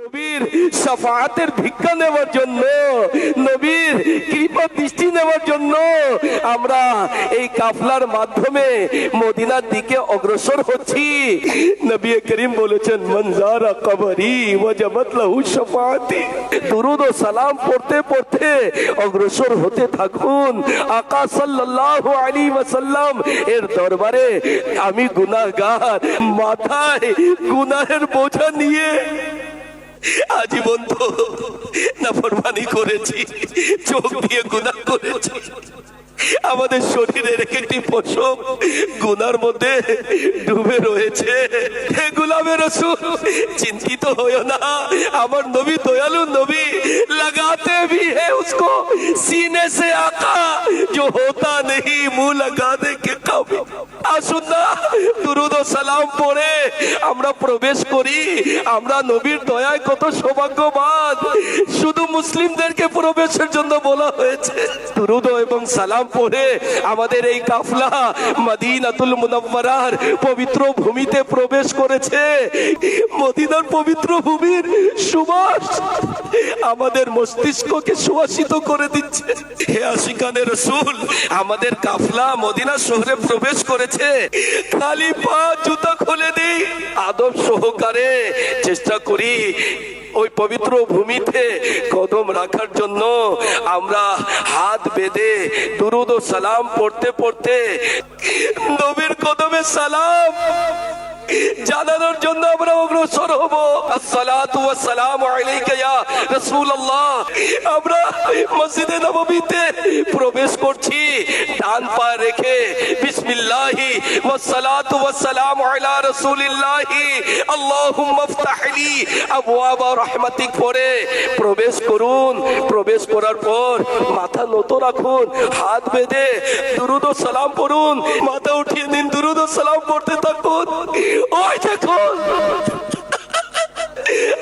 নবীর শাফাআতের ভিক্ষা নেওয়ার জন্য, নবীর কৃপা দৃষ্টি নেওয়ার জন্য আমরা এই কাফলার মাধ্যমে মদিনার দিকে অগ্রসর হচ্ছি। নবী করিম বলেছেন, মনজারা কবরি ওয়াজাবাত লাহু শাফাআতি। দুরূদ ও সালাম পড়তে পড়তে অগ্রসর হতে থাকুন। আকা সাল্লাল্লাহু আলাইহি ওয়াসাল্লাম এর দরবারে আমি গুনাহগার, মাথায় গুনাহের বোঝা নিয়ে আজীবন তো নাফরমানি করেছি, চোখ দিয়ে গুনাহ করেছি, আমাদের শরীরের একটি পশম গুনার মধ্যে ডুবে রয়েছে। হে গোলামে রাসূল, চিন্তিত হইও না, আমার নবী দয়ালু নবী लगाते भी है उसको सीने से आका जो होता नहीं मुंह लगाने के काबिल। আসুন না, দুরূদ ও সালাম পড়ে আমরা প্রবেশ করি। আমরা নবীর দয়ায় কত সৌভাগ্যবান। শুধু মুসলিমদেরকে প্রবেশের জন্য বলা হয়েছে। দুরূদ এবং সালাম পড়ে আমাদের এই কাফলা মদিনাতুল মুনাওয়ারার পবিত্র ভূমিতে প্রবেশ করেছে। মদিনার পবিত্র ভূমির সুবাস আমাদের মস্তিষ্ককে সুবাসিত করে দিচ্ছে। হে আশিকানে রাসূল, আমাদের কাফলা মদিনা শহরে প্রবেশ করেছে। খালি পা জুতা খুলে দিই, আদব সহকারে চেষ্টা করি ওই পবিত্র ভূমিতে কদম রাখার জন্য। আমরা হাত বেঁধে দুরূদ ও সালাম পড়তে পড়তে নবীর কদমে সালাম জানানোর জন্য আমরা অগ্রসর হব। আসসালাতু ওয়াসসালামু আলাইকা ইয়া রাসূলুল্লাহ। আমরা মসজিদে নববীতে প্রবেশ করছি, ডান পা রেখে বিসমিল্লাহি ওয়াসসালাতু ওয়াসসালামু আলা রাসূলিল্লাহি আল্লাহুম্মা ইফতাহলি আবওয়াবা রাহমাতিক পড়ে প্রবেশ করুন। প্রবেশ করার পর মাথা নত রাখুন, হাত বেঁধে দুরূদ ও সালাম পড়ুন, মাথা উঠিয়ে দিন, দুরূদ ও সালাম পড়তে থাকুন। ওই দেখুন,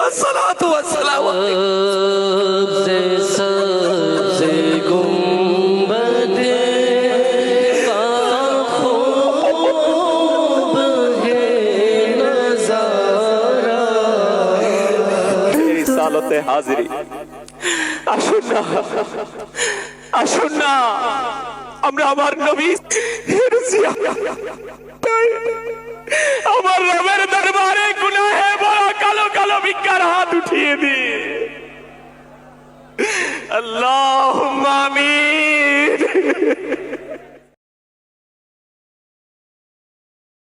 আসসালাতু ওয়াসসালামু सबसे सबसे गुंबदे का खूब है नजारा। সালাতে হাজিরি। আসুন না, আসুন না, আমরা আমার নবী আমার রবের দরবারে গুনাহে বড় কালো কালো ভিক্ষার হাত উঠিয়ে দি। আল্লাহুম্মা আমিন।